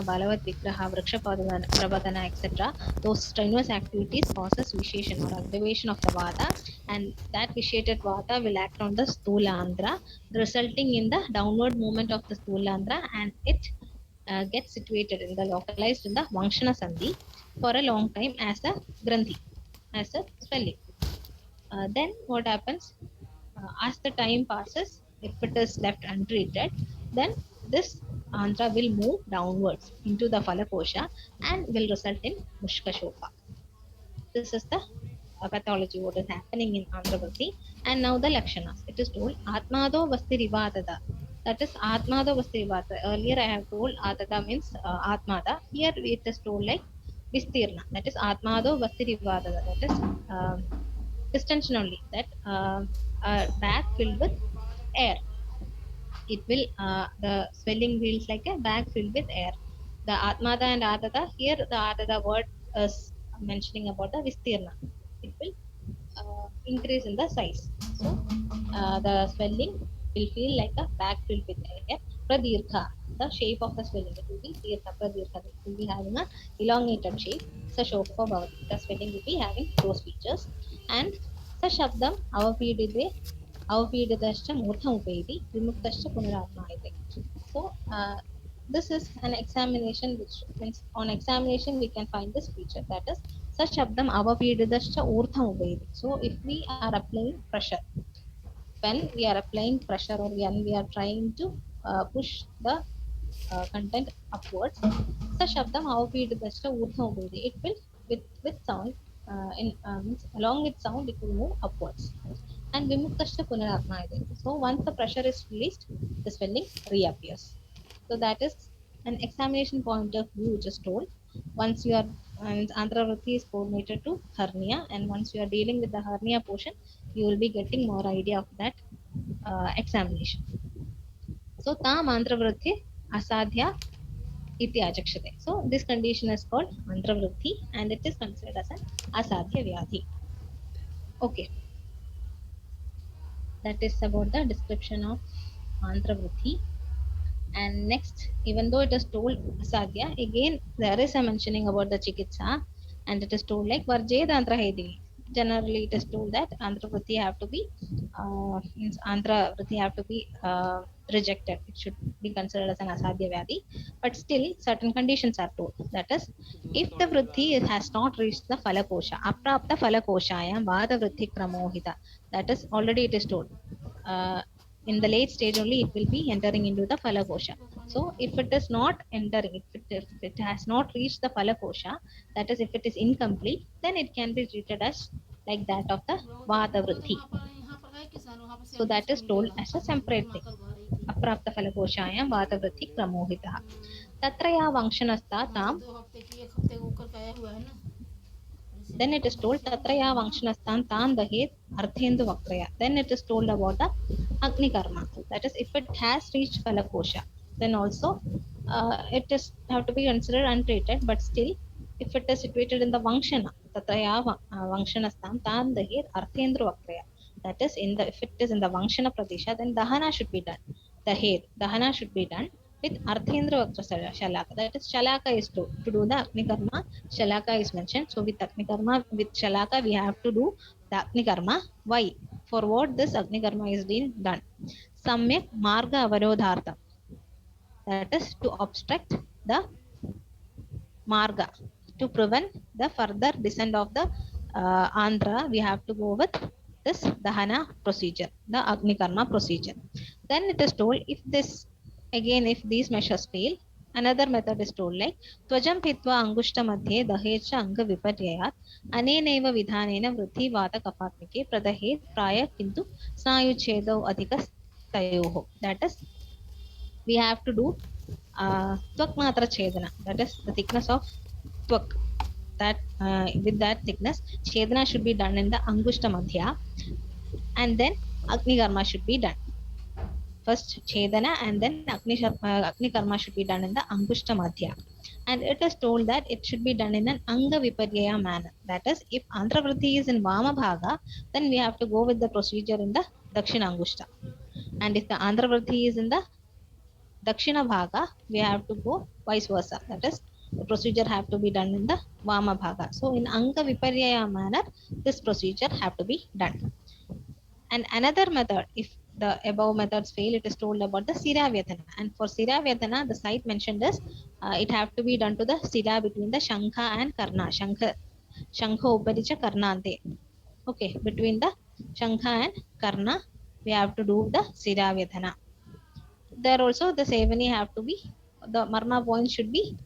Balavat Vigraha, Vriksha Prabhadana, etc. Those strenuous activities causes vitiation or activation of the Vata, and that vitiated Vata will act on the Sthulandra, resulting in the downward movement of the Sthulandra, and it gets situated in the localized in the Vankshana Sandhi for a long time as a Granthi, as a swelling. Then what happens? As the time passes, if it is left untreated, then this andhra will move downwards into the Falakosha and will result in Mushkashoka. This is the pathology what is happening in Andhra. And now the Lakshanas. It is told Atmado Vasti Rivadada. That is Atmado Vasti Rivadada. Earlier I have told Adada means Atmada. Here it is told like Vistirna. That is Atmado Vasti Rivadada. That is distension only. That bag filled with air. It will the swelling feels like a bag filled with air. The Atmada and Adada, here the Adada word is mentioning about the Vistirna. It will increase in the size. So the swelling will feel like a bag filled with air. Pradirgha, the shape of the swelling, it will be Dirgha Pradirgha. It will be having a elongated shape. Sashoka Bhavati. The swelling will be having those features. And Sashabdam Avapidide Avapididascha Murthamupedi Vimuktashcha Punaratmayate. So this is an examination which means on examination we can find this feature, that is Sashabdam Avapididascha Urthamupedi. So if we are applying pressure, when we are applying pressure or when we are trying to push the content upwards, Sashabdam Avapididascha Urthamupedi, it will with sound means along with sound it will move upwards. And Vimuktashya Punaratmayate. So once the pressure is released, the swelling reappears. So that is an examination point of view which is told. Once you are and Andhra Vritti is coordinated to hernia, and once you are dealing with the hernia portion, you will be getting more idea of that examination. So Tam Andhra Vritti Asadhya iti achakshate. So this condition is called Andhra Vritti and it is considered as an Asadhya Vyadhi. Okay, that is about the description of Andhra Vritti. And next, even though it is told Asadhya, again there is a mentioning about the Chikitsa, and it is told like Varjedantra Hedini. Generally, it is told that Andhra Vritti have to be means Andhra Vritti have to be rejected. It should be considered as an Asadhya Vyadi. But still, certain conditions are told. That is, if the Vritti has not reached the Falakosha, Aprapta Falakoshayam Vada Vritti Kramohita. That is already it is told. In the late stage only it will be entering into the Falakosha. So if it is not entering, if it has not reached the Falakosha, that is if it is incomplete, then it can be treated as like that of the Vata Vritti. So that is told as a separate thing. Aprapta Falakoshayam Vata Vritti Kramohitah. Tatra ya Vangshanastha tam. Then it is told Tatraya Vangshanasthan Tan Dahet Arthendu Vakraya. Then it is told about the Agni Karma. That is, if it has reached Falakosha, then also it is have to be considered untreated, but still, if it is situated in the Vangshana, Tatraya Vangshanasthan Tan Dahet Arthendru Vakraya. That is, in the if it is in the Vangshana Pradesha, then Dahana should be done. Dahana should be done with Arthendra Vakra Shalaka. That is, Shalaka is to do the Agni Karma. Shalaka is mentioned. So with Agni Karma, with Shalaka, we have to do the Agni Karma. Why? For what this Agni Karma is being done? Samyak Marga Avarodhartha. That is to obstruct the Marga. To prevent the further descent of the Andhra, we have to go with this Dahana procedure, the Agni Karma procedure. Then it is told if this, again, if these measures fail, another method is told like Tvajam Pitva Angushta Madhye Dahecha Anga Viparyayat Aneneva Vidhanena Vritti Vata Kapatmike Pradahet Praya Kintu Snayu Chedo Adhikas Tayoho. That is, we have to do Tvak Matra Chedana. That is the thickness of Tvak. That with that thickness, Chedana should be done in the Angushta Madhya, and then Agni Karma should be done. First Chedana and then Agni Karma should be done in the Angushta Madhya. And it is told that it should be done in an Anga Viparyaya manner. That is, if Andhra Vritti is in Vama Bhaga, then we have to go with the procedure in the Dakshina Angushta. And if the Andhra Vritti is in the Dakshina Bhaga, we have to go vice versa. That is, the procedure have to be done in the Vama Bhaga. So in Anga Viparyaya manner, this procedure have to be done. And another method, if the above methods fail, it is told about the Sira Vyatana. And for Sira Vyatana, the site mentioned is it have to be done to the Sira between the Shankha and Karna. Shankha Uparicha Karnante. Okay, between the Shankha and Karna, we have to do the Sira Vyatana. There also the Sevani have to be, the Marma point should be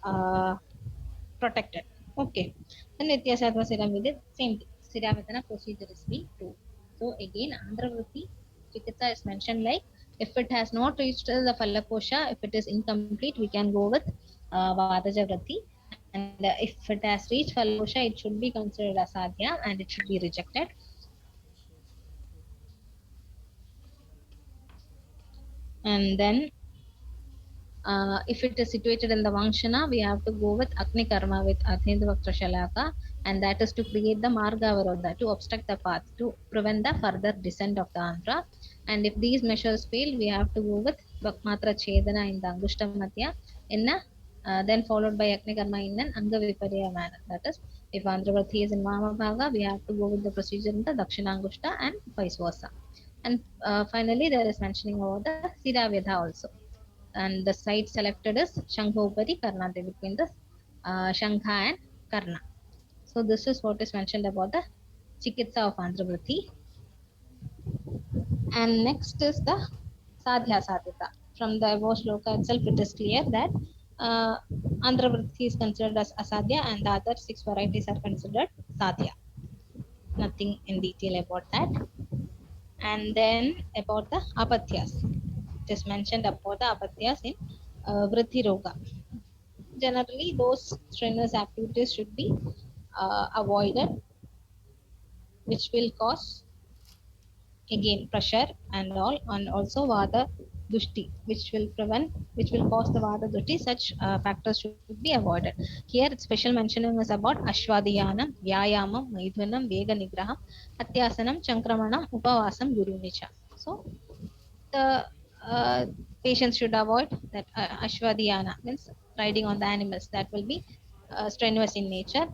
uh, protected. Okay. Then Nityasattva Siramvidya, same thing. Siravatana procedure is being true. So again, Andhravritti Chikitsa is mentioned like if it has not reached the Falakosha, if it is incomplete, we can go with Vadaja Vritti. And if it has reached Falakosha, it should be considered asadhya and it should be rejected. And then if it is situated in the Vangshana, we have to go with Agni Karma with Adhendavaktra Shalaka, and that is to create the Marga Varodha, to obstruct the path, to prevent the further descent of the Andhra. And if these measures fail, we have to go with Vakmatra Chedana in the Angushta Madhya, in a, then followed by Agni Karma in an Anga Viparya manner. That is, if Andhravati is in Vama Bhaga, we have to go with the procedure in the Dakshina Angushta and vice versa. And finally, there is mentioning about the Siddhavedha also. And the site selected is Shankha Karnate, between the Shankha and Karna. So this is what is mentioned about the Chikitsa of Andhravritti. And next is the Sadhya Sadhita. From the above shloka itself, it is clear that uh, Andhravritti is considered as Asadhya and the other 6 varieties are considered Sadhya. Nothing in detail about that. And then about the Apatyas. It is mentioned about the Apatyas in Vritti Roga. Generally, those strenuous activities should be avoided, which will cause again pressure and all, and also vada dushti, which will cause the vada dushti. Such factors should be avoided. Here special mentioning is about ashwadhyanam, vyayamam, maidhunam, vega nigraham, atyasanam, chankramanam, upavasam, gurunicha. So the uh, patients should avoid that ashwadhyana, means riding on the animals, that will be strenuous in nature,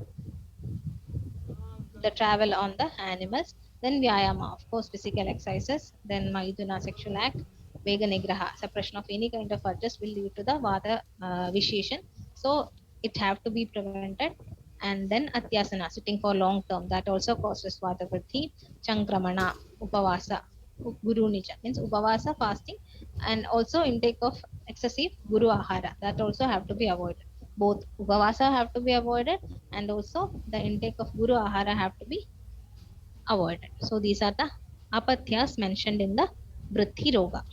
the travel on the animals. Then vyayama, of course, physical exercises. Then maiduna, sexual act. Vega nigraha, suppression of any kind of urges will lead to the vada visheshan. So it have to be prevented. And then atyasana, sitting for long term, that also causes vata vritti. Chankramana, upavasa, guru nija, means upavasa, fasting, and also intake of excessive guru ahara, that also have to be avoided. Both upavasa have to be avoided, and also the intake of guru ahara have to be avoided. So these are the apatyas mentioned in the vritti roga.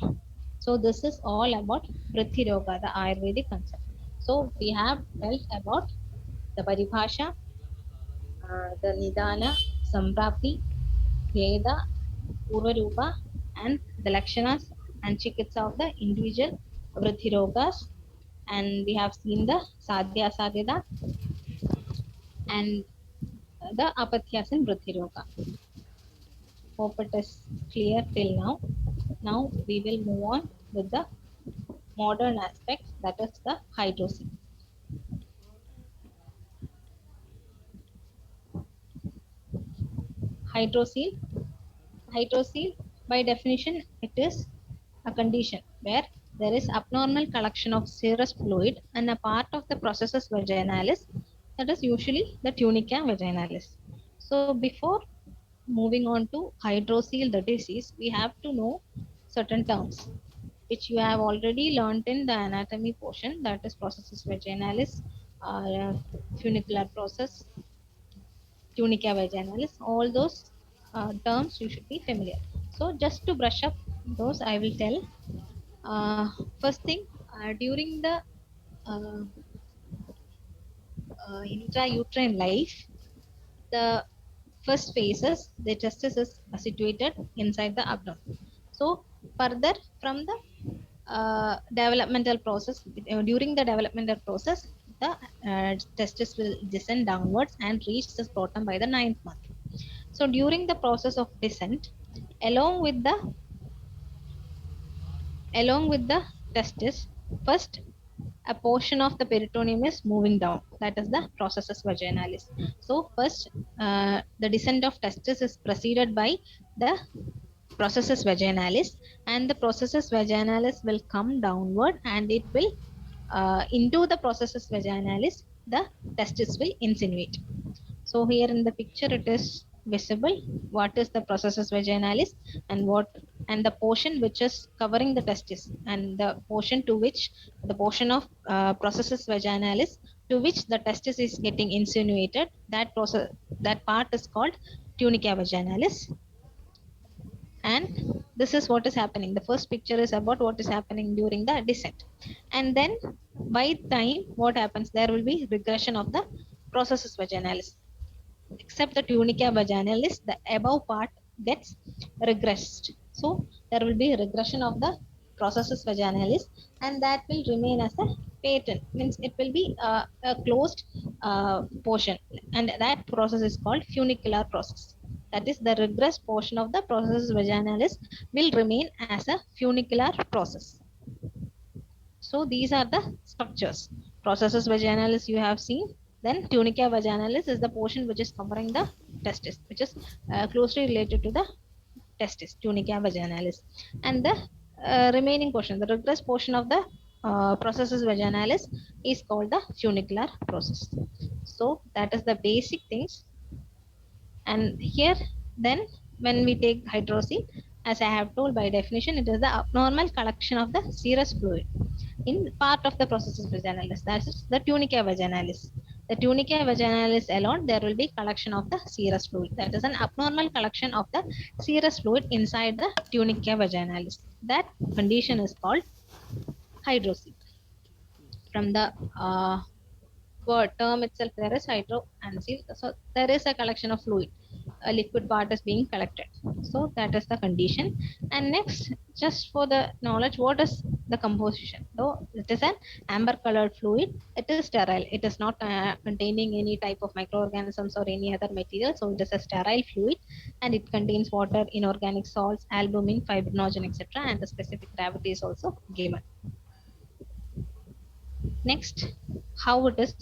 So this is all about vritti roga, the ayurvedic concept. So we have dealt about the paribhasha, the nidana, samprapti, veda, purvarupa, and the lakshanas and chikitsa of the individual vritti rogas. And we have seen the sadhya sadhya and the apatyas in vritti roga. Hope it is clear till now. Now we will move on with the modern aspect, that is the hydrosil. Hydrosil, hydrosil by definition, it is a condition where there is abnormal collection of serous fluid and a part of the processus vaginalis, that is usually the tunica vaginalis. So before moving on to hydrosil, the disease, we have to know certain terms which you have already learnt in the anatomy portion, that is processus vaginalis, funicular process, tunica vaginalis, all those terms you should be familiar. So just to brush up those, I will tell. uh, First thing, during the uh, intrauterine life, the first phases, the testis is situated inside the abdomen. So further from the developmental process, during the developmental process, the testis will descend downwards and reach the scrotum by the ninth month. So during the process of descent, along with the along with the testis, first a portion of the peritoneum is moving down. That is the processus vaginalis. So first, the descent of testis is preceded by the processus vaginalis, and the processus vaginalis will come downward, and it will into the processus vaginalis, the testis will insinuate. So here in the picture it is visible what is the processus vaginalis, and what, and the portion which is covering the testis, and the portion to which, the portion of processus vaginalis to which the testis is getting insinuated, that process, that part is called tunica vaginalis. And this is what is happening. The first picture is about what is happening during the descent, and then by time what happens, there will be regression of the processus vaginalis. Except the tunica vaginalis, the above part gets regressed. So there will be regression of the processus vaginalis, and that will remain as a patent, means it will be a closed portion, and that process is called funicular process. That is, the regressed portion of the processus vaginalis will remain as a funicular process. So these are the structures. Processus vaginalis you have seen. Then tunica vaginalis is the portion which is covering the testis, which is closely related to the testis, tunica vaginalis. And the remaining portion, the regress portion of the processus vaginalis is called the funicular process. So that is the basic things. And here, then, when we take hydrocele, as I have told by definition, it is the abnormal collection of the serous fluid in part of the processus vaginalis. That is the tunica vaginalis. The tunica vaginalis alone, there will be collection of the serous fluid. That is an abnormal collection of the serous fluid inside the tunica vaginalis. That condition is called hydrocele. From the word term itself, there is hydro and seal. So there is a collection of fluid. A liquid part is being collected. So that is the condition. And next, just for the knowledge, what is the composition? Though it is an amber colored fluid, it is sterile. It is not containing any type of microorganisms or any other material. So it is a sterile fluid, and it contains water, inorganic salts, albumin, fibrinogen, etc. And the specific gravity is also given. Next, how it is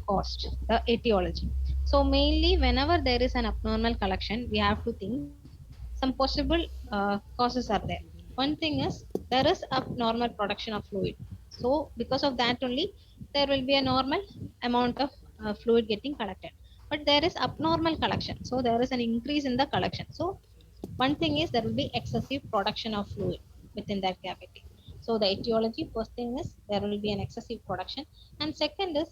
caused, the etiology. So mainly whenever there is an abnormal collection, we have to think some possible causes are there. One thing is there is abnormal production of fluid. So because of that only, there will be a normal amount of fluid getting collected. But there is abnormal collection. So there is an increase in the collection. So one thing is there will be excessive production of fluid within that cavity. So the etiology, first thing is there will be an excessive production, and second is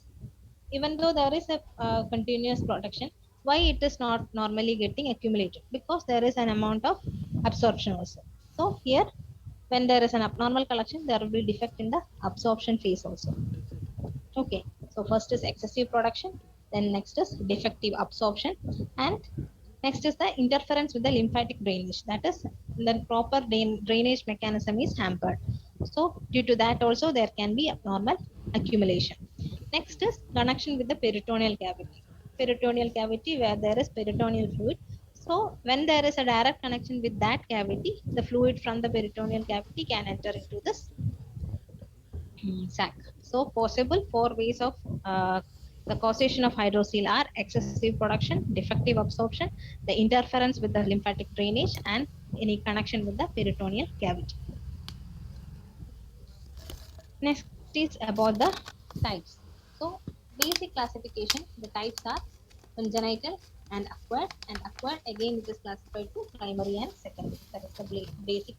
even though there is a continuous production, why it is not normally getting accumulated? Because there is an amount of absorption also. So here, when there is an abnormal collection, there will be defect in the absorption phase also. Okay, so first is excessive production, then next is defective absorption, and next is the interference with the lymphatic drainage. That is, the proper drainage mechanism is hampered. So due to that also there can be abnormal accumulation. Next is connection with the peritoneal cavity. Peritoneal cavity, where there is peritoneal fluid. So when there is a direct connection with that cavity, the fluid from the peritoneal cavity can enter into this sac. So possible four ways of the causation of hydrocele are excessive production, defective absorption, the interference with the lymphatic drainage, and any connection with the peritoneal cavity. Next is about the types. So basic classification, the types are congenital and acquired. And acquired again it is classified to primary and secondary. That is the basic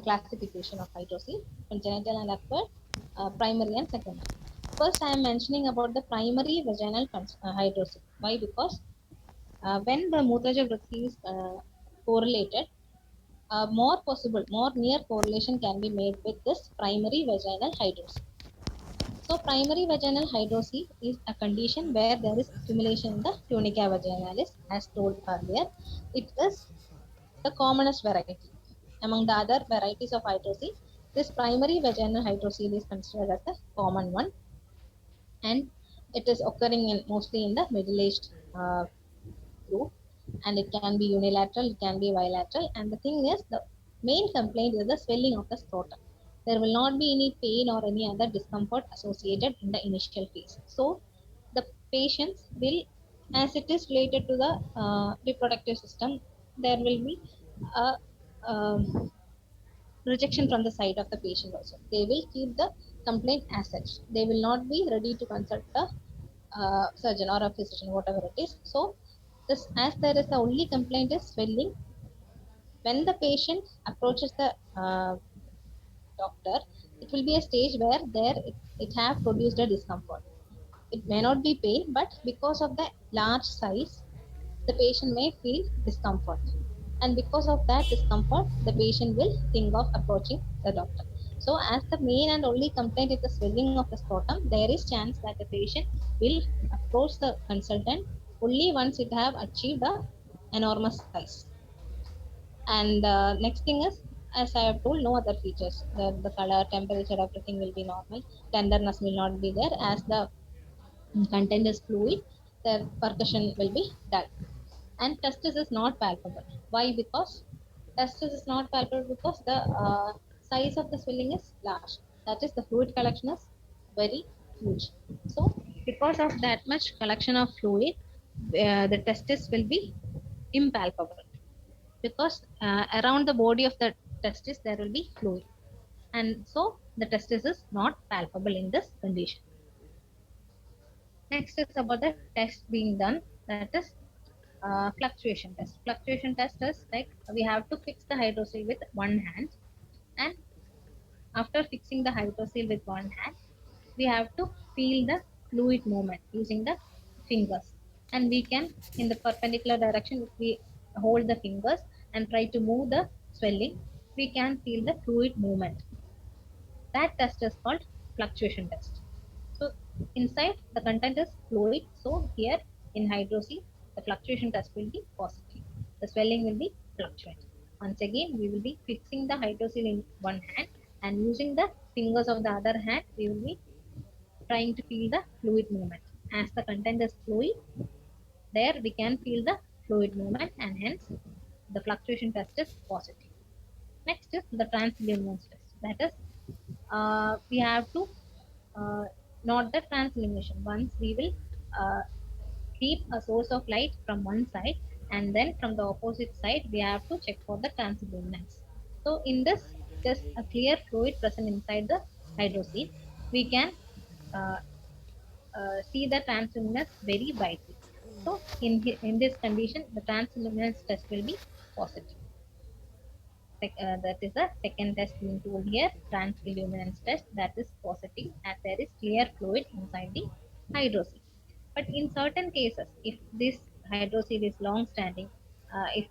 classification of hydrocele, congenital and acquired, primary and secondary. First, I am mentioning about the primary vaginal hydrocele. Why? Because when the Mutraja Vritti is correlated, more near correlation can be made with this primary vaginal hydrocele. So primary vaginal hydrocele is a condition where there is accumulation in the tunica vaginalis, as told earlier. It is the commonest variety. Among the other varieties of hydrocele, this primary vaginal hydrocele is considered as the common one, and it is occurring in mostly in the middle-aged group, and it can be unilateral, it can be bilateral, and the thing is the Main complaint is the swelling of the scrotum. There will not be any pain or any other discomfort associated in the initial phase. So the patients will, as it is related to the reproductive system, there will be a rejection from the side of the patient also. They will keep the complaint as such. They will not be ready to consult a surgeon or a physician, whatever it is. So this, as there is the only complaint is swelling, when the patient approaches the doctor, it will be a stage where it have produced a discomfort. It may not be pain, but because of the large size, the patient may feel discomfort. And because of that discomfort, the patient will think of approaching the doctor. So, as the main and only complaint is the swelling of the scrotum, there is chance that the patient will approach the consultant only once it have achieved a enormous size. And next thing is, as I have told, no other features. The color, temperature, everything will be normal. Tenderness will not be there. As the content is fluid, the percussion will be dull. And testis is not palpable. Why? Because testis is not palpable because the size of the swelling is large. That is, the fluid collection is very huge. So, because of that much collection of fluid, the testis will be impalpable because around the body of the testis there will be fluid, and so the testis is not palpable in this condition. Next is about the test being done, that is fluctuation test. Fluctuation test is like we have to fix the hydrocele with one hand, and after fixing the hydrocele with one hand, we have to feel the fluid movement using the fingers, and we can, in the perpendicular direction, if we hold the fingers and try to move the swelling, we can feel the fluid movement. That test is called fluctuation test. So inside the content is fluid. So here in hydrocele, the fluctuation test will be positive. The swelling will be fluctuant. Once again, we will be fixing the hydrocele in one hand, and using the fingers of the other hand, we will be trying to feel the fluid movement. As the content is fluid, there we can feel the fluid movement, and hence the fluctuation test is positive. Next is the transilluminance test. That is, we have to uh, not the transillumination. Once we will uh, keep a source of light from one side, and then from the opposite side we have to check for the transilluminance. So in this, it is a clear fluid present inside the hydrocele. We can uh, see the transilluminance very brightly. So in this condition, the transilluminance test will be positive. That is the second test being told here, transilluminance test, that is positive as there is clear fluid inside the hydrocele. But in certain cases, if this hydrocele is long standing, if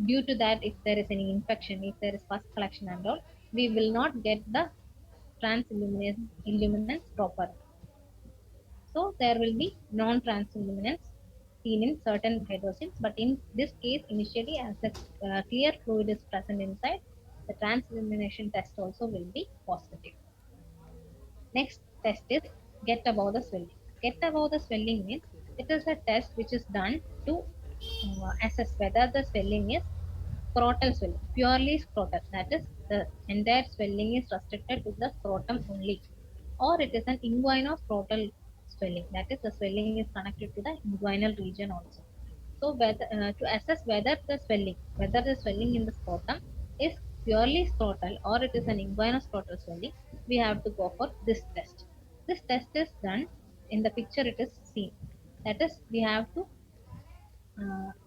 due to that, if there is any infection, if there is pus collection and all, we will not get the transilluminance proper. So there will be non-transilluminance seen in certain hydrociles, but in this case, initially, as the clear fluid is present inside, the transillumination test also will be positive. Next test is get above the swelling. Get above the swelling means it is a test which is done to assess whether the swelling is scrotal swelling, purely scrotal. That is, the entire swelling is restricted to the scrotum only, or it is an inguinal-scrotal swelling. That is, the swelling is connected to the inguinal region also. So, to assess whether the swelling in the scrotum is purely scrotal or it is an inguinal-scrotal swelling, we have to go for this test. This test is done in the picture. It is seen. That is, we have to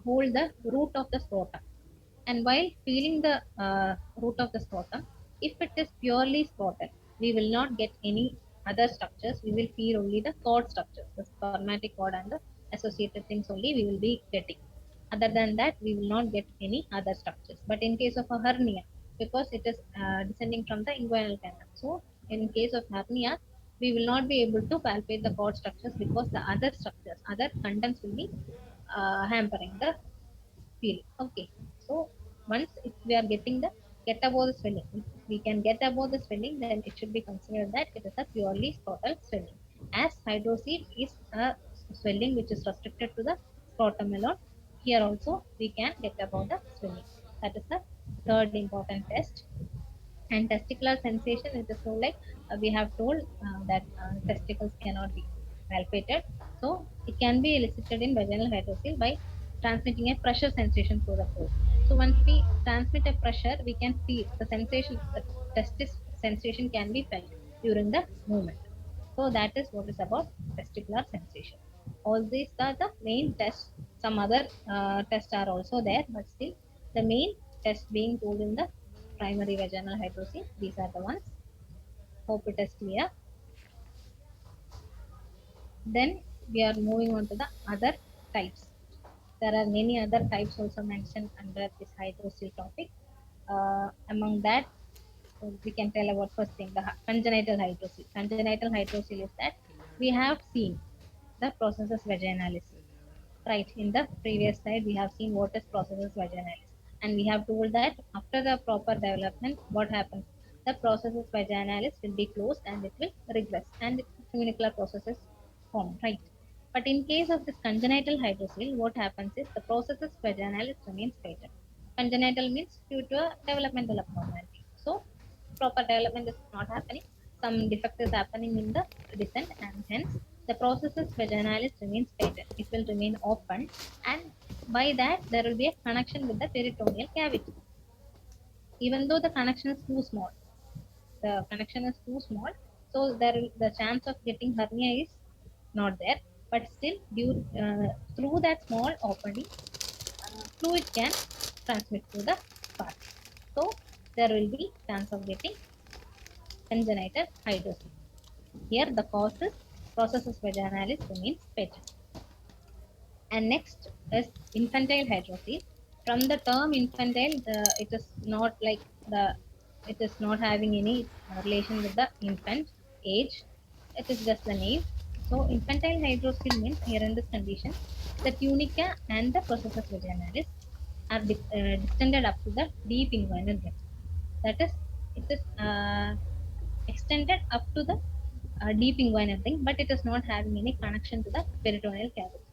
hold the root of the scrotum. And while feeling the root of the scrotum, if it is purely scrotal, we will not get any other structures. We will feel only the cord structures, the spermatic cord and the associated things only we will be getting. Other than that, we will not get any other structures. But in case of a hernia, because it is descending from the inguinal canal, so in case of hernia, we will not be able to palpate the cord structures because the other structures, other contents will be hampering the feeling. Okay. So once if we are getting the get above the swelling, if we can get above the swelling, then it should be considered that it is a purely scrotal swelling. As hydrocele is a swelling which is restricted to the scrotum alone, here also we can get above the swelling. That is the third important test. And testicular sensation, it is so like we have told that testicles cannot be palpated, so it can be elicited in vaginal hydrocele by transmitting a pressure sensation through the pore. So once we transmit a pressure, we can feel the sensation, the testis sensation can be felt during the movement. So that is what is about testicular sensation. All these are the main tests. Some other tests are also there, but still the main test being told in the primary vaginal hydrocele. These are the ones. Hope it is clear. Then we are moving on to the other types. There are many other types also mentioned under this hydrocele topic. Among that, we can tell about first thing the congenital hydrocele. Congenital hydrocele is that we have seen the processus vaginalis. Right, in the previous slide, we have seen what is processus vaginalis, and we have told that after the proper development, what happens? The processus vaginalis will be closed and it will regress, and funicular processes form. Right, but in case of this congenital hydrocele, what happens is the processus vaginalis remains patent. Congenital means due to a developmental abnormality. So proper development is not happening. Some defect is happening in the descent, and hence the processus vaginalis remains patent. It will remain open, and by that there will be a connection with the peritoneal cavity. Even though the connection is too small, the connection is too small, so the chance of getting hernia is not there. But still, through that small opening, fluid can transmit to the parts. So there will be chance of getting congenital hydrocele. Here the cause is processus vaginalis remains patent. And next is infantile hydrocele. From the term infantile, it is not like it is not having any relation with the infant age. It is just the name. So infantile hydrocele means here in this condition, the tunica and the processus vaginalis are distended up to the deep inguinal rim. That is, it is extended up to the deep inguinal ring, but it is not having any connection to the peritoneal cavity.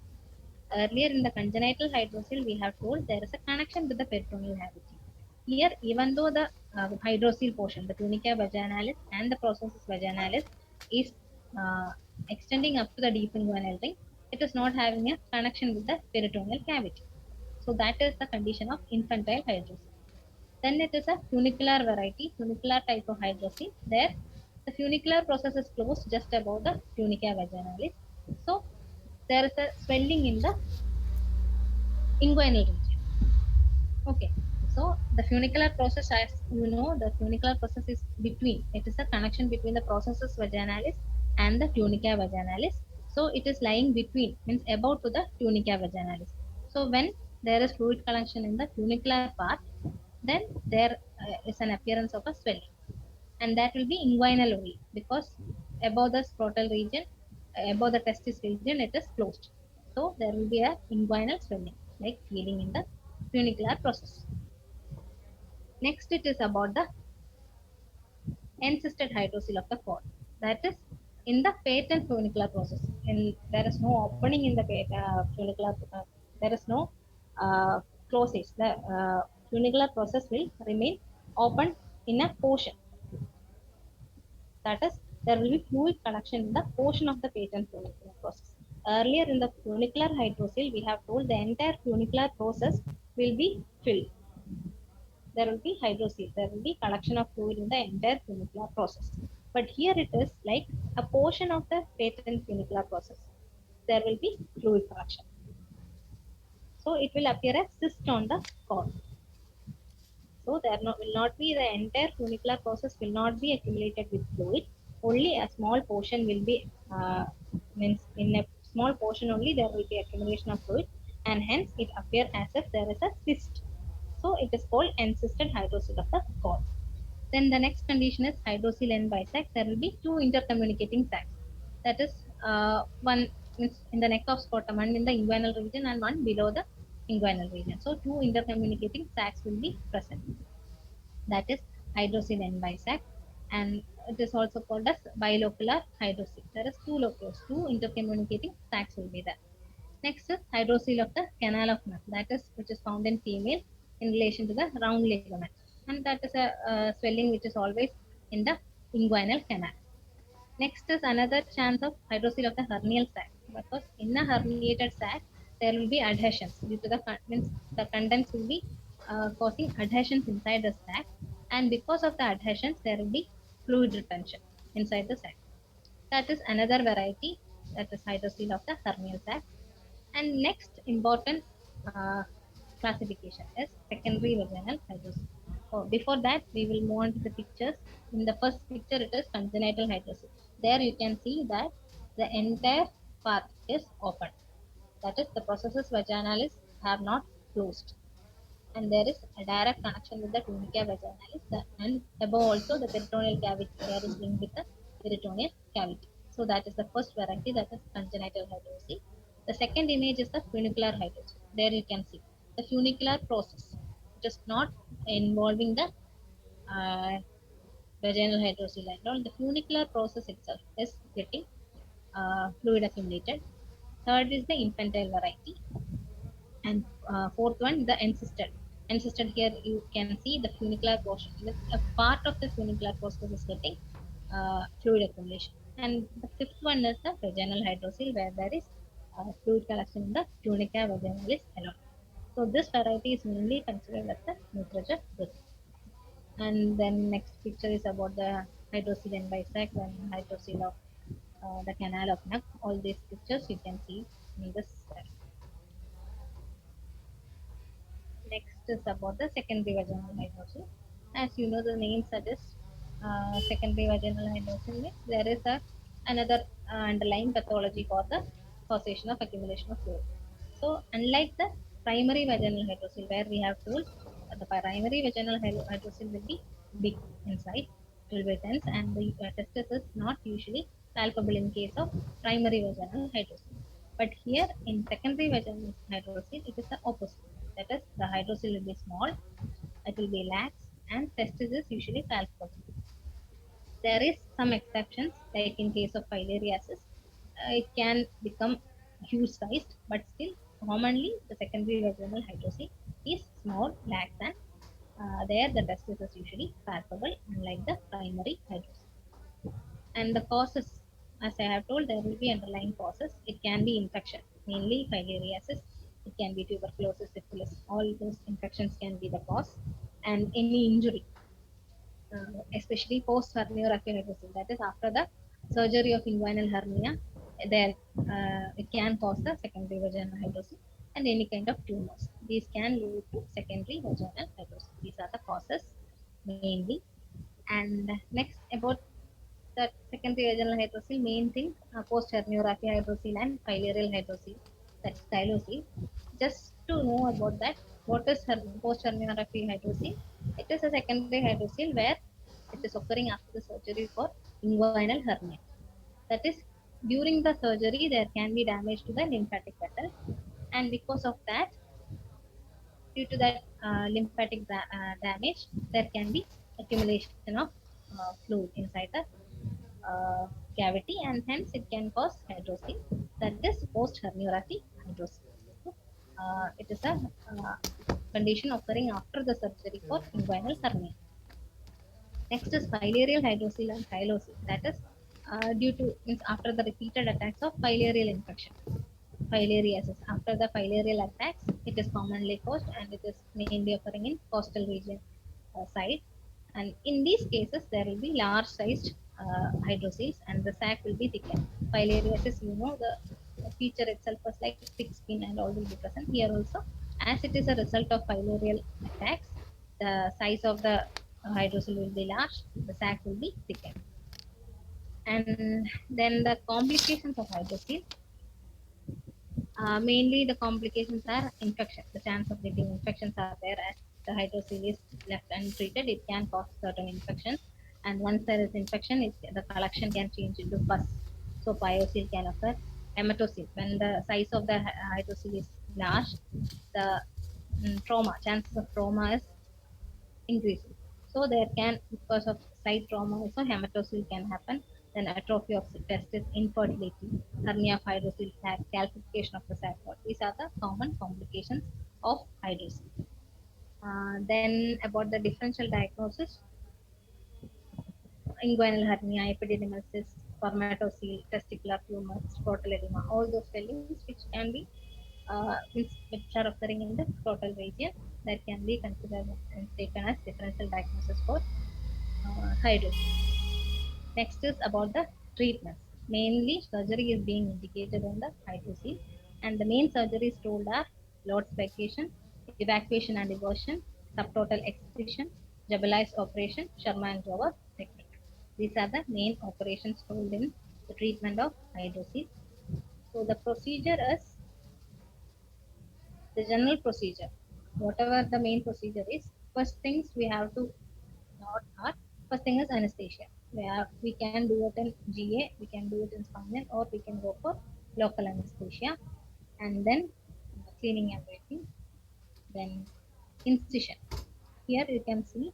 Earlier in the congenital hydrocele, we have told there is a connection with the peritoneal cavity. Here, even though the hydrocele portion, the tunica vaginalis and the processus vaginalis, is uh, extending up to the deep inguinal ring, it is not having a connection with the peritoneal cavity. So that is the condition of infantile hydrocele. Then it is a funicular variety, funicular type of hydrocele. There, the funicular process is closed just above the tunica vaginalis. So there is a swelling in the inguinal region. Okay. So the funicular process, as you know, the funicular process is between. It is a connection between the processus vaginalis and the tunica vaginalis. So it is lying between, means above to the tunica vaginalis. So when there is fluid collection in the funicular part, then there is an appearance of a swelling, and that will be inguinal only because above the scrotal region, above the testis region, it is closed. So there will be a inguinal swelling, like feeling in the funicular process. Next, it is about the encysted hydrocele of the cord. That is in the patent funicular process. There is no opening in the funicular. There is no closage. The funicular process will remain open in a portion. That is, there will be fluid collection in the portion of the patent funicular process. Earlier in the funicular hydrocele, we have told the entire funicular process will be filled. There will be hydrocele. There will be collection of fluid in the entire funicular process. But here it is like a portion of the patent funicular process. There will be fluid collection. So it will appear as cyst on the cord. So will not be the entire funicular process will not be accumulated with fluid. Only a small portion will be means in a small portion only there will be accumulation of fluid, and hence it appears as if there is a cyst. So it is called encysted hydrocele of the cord. Then the next condition is hydrocele end bisac. There will be two intercommunicating sacs. That is one means in the neck of scrotum, one in the inguinal region and one below the inguinal region. So two intercommunicating sacs will be present. That is hydrocele end bisac, and it is also called as bilocular hydrocele. There is two locus, two intercommunicating sacs will be there. Next is hydrocele of the canal of Mach. That is which is found in female. in relation to the round ligament, and that is a swelling which is always in the inguinal canal. Next is another chance of hydrocele of the hernial sac, because in a herniated sac there will be adhesions due to the means the contents will be causing adhesions inside the sac, and because of the adhesions there will be fluid retention inside the sac. That is another variety, that is hydrocele of the hernial sac. And next important uh, classification is secondary vaginal hydrocele. So before that, we will move on to the pictures. In the first picture, it is congenital hydrocele. There you can see that the entire path is open. That is, the processus vaginalis have not closed, and there is a direct connection with the tunica vaginalis, and above also the peritoneal cavity there is linked with the peritoneal cavity. So that is the first variety, that is congenital hydrocele. The second image is the funicular hydrocele. There you can see the funicular process. It is not involving the uh, vaginal hydrocele and all. The funicular process itself is getting fluid accumulated. Third is the infantile variety, and fourth one the encysted. Here you can see the funicular portion, a part of the funicular process is getting fluid accumulation. And the fifth one is the vaginal hydrocele, where there is fluid collection in the tunica vaginalis alone. So this variety is mainly considered as the nutriture group. And then next picture is about the hydrocele and bisect and hydrocele of the canal of neck. All these pictures you can see in this slide. Next is about the secondary vaginal hydrocele. As you know, the name suggests secondary vaginal hydrocele means there is another underlying pathology for the causation of accumulation of fluid. So, unlike the primary vaginal hydrocele, where we have told the primary vaginal hydrocele will be big inside, it will be dense, and the testis is not usually palpable in case of primary vaginal hydrocele. But here in secondary vaginal hydrocele, it is the opposite. That is, the hydrocele will be small, it will be lax, and testis is usually palpable. There is some exceptions, like in case of filariasis, it can become huge sized, but still commonly the secondary vaginal hydrocele is small, lax, and there the testis is usually palpable, unlike the primary hydrocele. And the causes, as I have told, there will be underlying causes. It can be infection, mainly filariasis. It can be tuberculosis, syphilis. All those infections can be the cause, and any injury, especially post herniorrhaphy hydrocele. That is after the surgery of inguinal hernia. There, it can cause the secondary vaginal hydrocele and any kind of tumors. These can lead to secondary vaginal hydrocele. These are the causes mainly. And next about that secondary vaginal hydrocele, main thing post herniorrhaphy hydrocele and filarial hydrocele, that's chylocele. Just to know about that, what is post herniorrhaphy hydrocele? It is a secondary hydrocele where it is occurring after the surgery for inguinal hernia. That is, during the surgery there can be damage to the lymphatic vessel, and because of that, due to that lymphatic damage, there can be accumulation of fluid inside the cavity, and hence it can cause hydrocele, that is post herniorrhaphy hydrocele. So, it is a condition occurring after the surgery for inguinal hernia. Next is filarial hydrocele and chylocele, that is due to means after the repeated attacks of filarial infection, filariasis. After the filarial attacks, it is commonly caused, and it is mainly occurring in coastal region side. And in these cases, there will be large sized hydrocele and the sac will be thickened. Filariasis, you know, the feature itself was like thick skin and all will be present. Here also, as it is a result of filarial attacks, the size of the hydrocele will be large, the sac will be thickened. And then the complications of hydrocele, mainly the complications are infection. The chance of getting infections are there as the hydrocele is left untreated. It can cause certain infections, and once there is infection, the collection can change into pus. So pyocele can occur. Hematocele, when the size of the hydrocele is large, the chances of trauma is increasing. So there can, because of side trauma, also hematocele can happen. Then atrophy of the testis, infertility, hernia of hydrocele sac, calcification of the sac wall. These are the common complications of hydrocele. Then about the differential diagnosis, inguinal hernia, epididymal cyst, spermatocele, testicular tumors, scrotal edema, all those swellings which can be which are occurring in the scrotal region, that can be considered and taken as differential diagnosis for hydrosis. Next is about the treatments. Mainly surgery is being indicated in the hydrosis, and the main surgeries told are Lord's vacation, evacuation and diversion, subtotal excision, Jabali's operation, Sharma and Grover technique. These are the main operations told in the treatment of hydrosis. So the procedure is the general procedure. Whatever the main procedure is, first things we have to note are, first thing is anesthesia. We can do it in GA, we can do it in spinal, or we can go for local anesthesia, and then cleaning and waiting. Then incision. Here you can see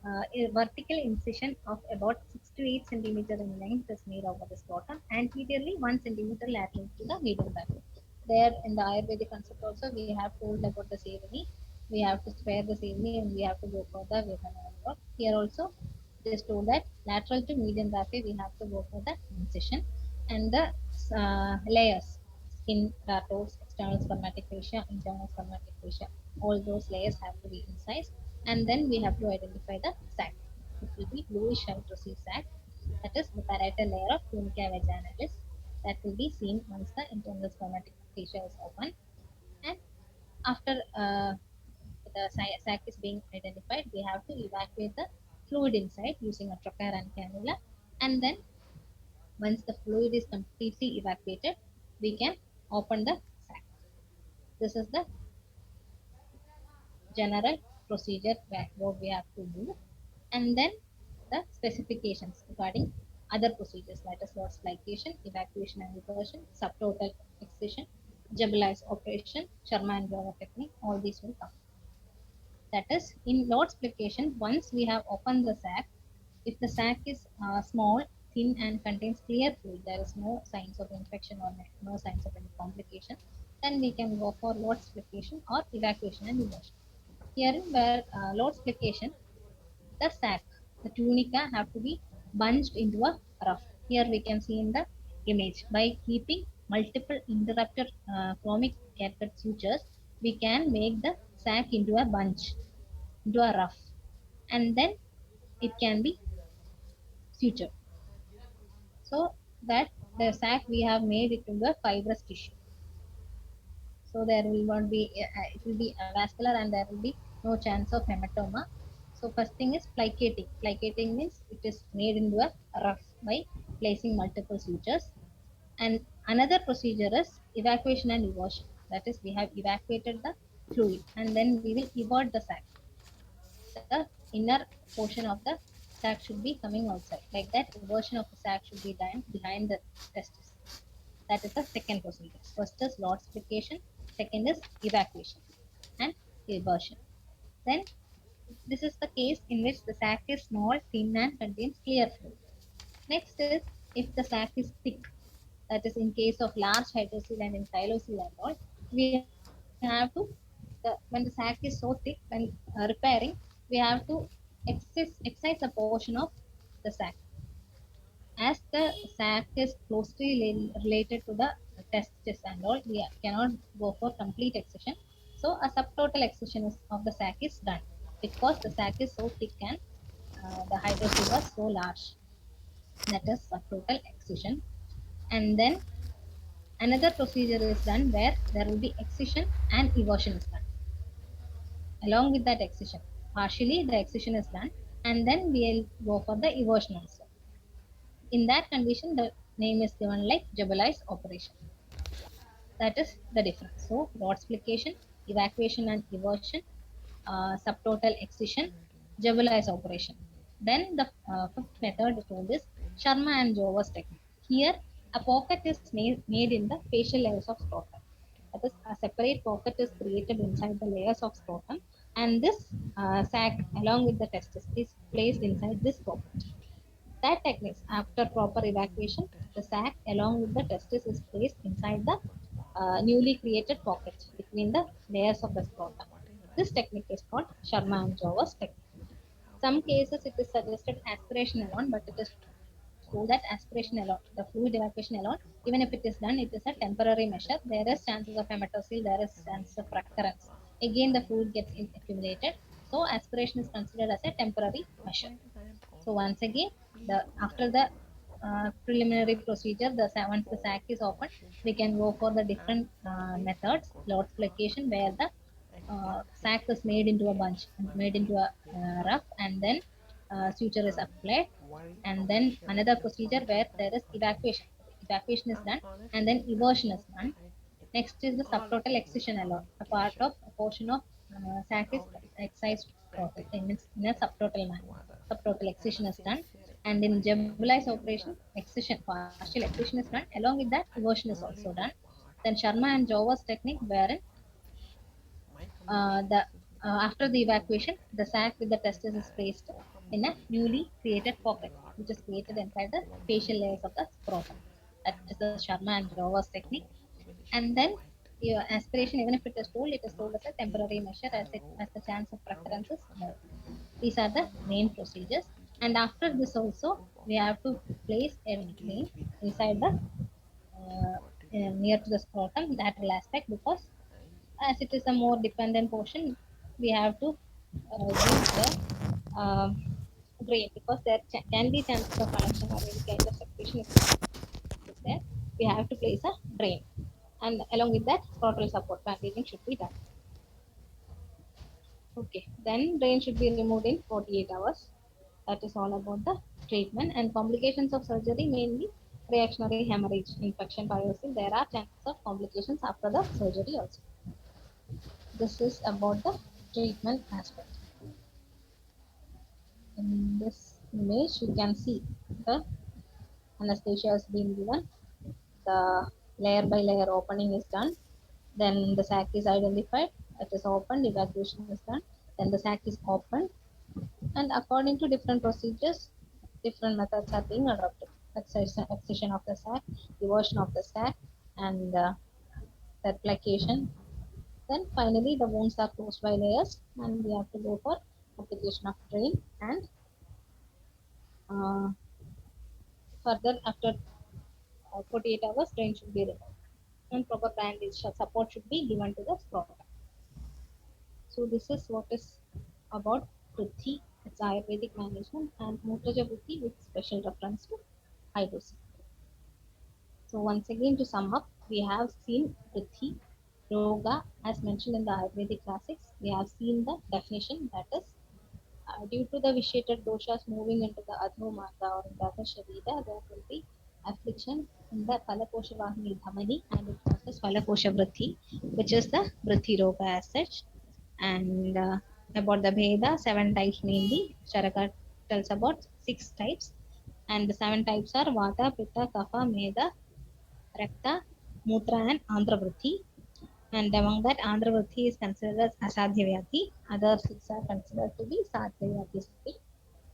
a vertical incision of about 6 to 8 centimeter in length is made over the scrotum, anteriorly 1 centimeter lateral to the medial back. There in the Ayurvedic concept also we have told about the Sevani. We have to spare the Sevani and we have to go for the Vedana. Here also it is told that lateral to median raphe we have to go for the incision, and the layers, skin, dartos, external spermatic fascia, internal spermatic fascia, all those layers have to be incised, and then we have to identify the sac. It will be bluish hydrosy sac, that is the parietal layer of tunica vaginalis, that will be seen once the internal spermatic fascia is open. And after the sac is being identified, we have to evacuate the fluid inside using a trocar and cannula, and then once the fluid is completely evacuated, we can open the sac. This is the general procedure what we have to do, and then the specifications regarding other procedures, that is Lord's ligation, evacuation and diversion, subtotal excision, Jabali's operation, Sharma and Grover technique, all these will come. That is, in Lord's application, once we have opened the sac, if the sac is small, thin, and contains clear fluid, there is no signs of infection or no signs of any complication, then we can go for Lord's application or evacuation and diversion. Here, where Lord's application, the sac, the tunica have to be bunched into a ruff. Here we can see in the image, by keeping multiple interrupted chromic catheter sutures, we can make the sac into a bunch, into a ruff, and then it can be sutured. So that the sac we have made it into a fibrous tissue. So there will not be, it will be avascular and there will be no chance of hematoma. So first thing is plicating. Plicating means it is made into a rough by placing multiple sutures. And another procedure is evacuation and eversion. That is, we have evacuated the fluid and then we will evert the sac. The inner portion of the sac should be coming outside. Like that, eversion of the sac should be done behind the testis. That is the second procedure. First is Lord's application, second is evacuation and eversion. Then this is the case in which the sac is small, thin, and contains clear fluid. Next is if the sac is thick, that is in case of large hydrocele and in xylocele and all, we have to, when the sac is so thick, when repairing, we have to excise a portion of the sac. As the sac is closely related to the testis and all, we cannot go for complete excision. So a subtotal excision of the sac is done because the sac is so thick and the hydrocele was so large. That is subtotal excision. And then another procedure is done where there will be excision and eversion is done. Along with that excision, partially the excision is done, and then we'll go for the eversion also. In that condition, the name is given like Jabali's operation. That is the difference. So, rod splication, evacuation and eversion, subtotal excision, Jabali's operation. Then the fifth method told is Sharma and Jover's technique. Here, a pocket is made in the facial layers of scrotum. That is, a separate pocket is created inside the layers of scrotum, and this sac, along with the testis, is placed inside this pocket. That techniques, after proper evacuation, the sac along with the testis is placed inside the newly created pocket between the layers of the scrotum. This technique is called Sharma and Jover's technique. Some cases it is suggested aspiration alone, but it is true that aspiration alone, the fluid evacuation alone, even if it is done, it is a temporary measure. There is chances of hematosil, there is chances of recurrence. Again, the fluid gets accumulated. So aspiration is considered as a temporary measure. So once again, the after the preliminary procedure, once the sac is opened, we can go for the different methods. Lord flexion, where the sac is made into a bunch and made into a rough, and then suture is applied, and then another procedure where there is evacuation. Evacuation is done, and then eversion is done. Next is the subtotal excision alone. A portion of sac is excised total in a subtotal manner. Subtotal excision is done, and in Jebulai's operation, excision, partial excision is done. Along with that, eversion is also done. Then Sharma and Jover's technique, wherein the after the evacuation, the sac with the testis is placed in a newly created pocket, which is created inside the facial layers of the scrotum. That is the Sharma and Jover's technique. And then your aspiration, even if it is told as a temporary measure, as the chance of recurrence is more. These are the main procedures. And after this also, we have to place a drain inside the near to the scrotum, lateral aspect, because as it is a more dependent portion, we have to use the uh, drain, because there can be chances of connection or any kind of secretion is there. We have to place a drain, and along with that, scrotal support bandaging should be done. Okay, then drain should be removed in 48 hours. That is all about the treatment and complications of surgery, mainly reactionary hemorrhage, infection, biopsy. There are chances of complications after the surgery also. This is about the treatment aspect. In this image, you can see the anesthesia has been given, the layer by layer opening is done, then the sac is identified, it is opened, evacuation is done, then the sac is opened, and according to different procedures, different methods are being adopted. Excision of the sac, eversion of the sac, and that plication. Then finally, the wounds are closed by layers, and we have to go for application of drain, and uh, further after 48 hours, drain should be removed, and proper bandage support should be given to the scrotum. So this is what is about Vritti, its Ayurvedic management, and Mutraja Vritti with special reference to hydrosis. So once again, to sum up, we have seen Vritti, Roga, as mentioned in the Ayurvedic classics. We have seen the definition, that is, due to the vitiated doshas moving into the Adho Marga or in the Adho Sharira, there will be affliction in the Palakosha Vahini Dhamani, and it causes Palakosha Vritti, which is the Vritti Roga as such. And about the Veda, seven types mainly. Charaka tells about six types, and the seven types are Vata, Pitta, Kapha, Meda, Rakta, Mutra, and Andhravritti. And among that, Andhravritti is considered as Asadhyavyati. Other six are considered to be Sadhyavyati.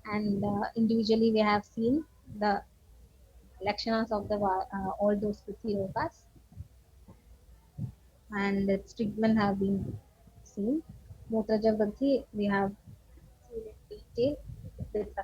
And individually, we have seen the lakshanas of the all those Vritti yogas, and its treatment have been seen. Mutraja Vritti, we have seen in detail with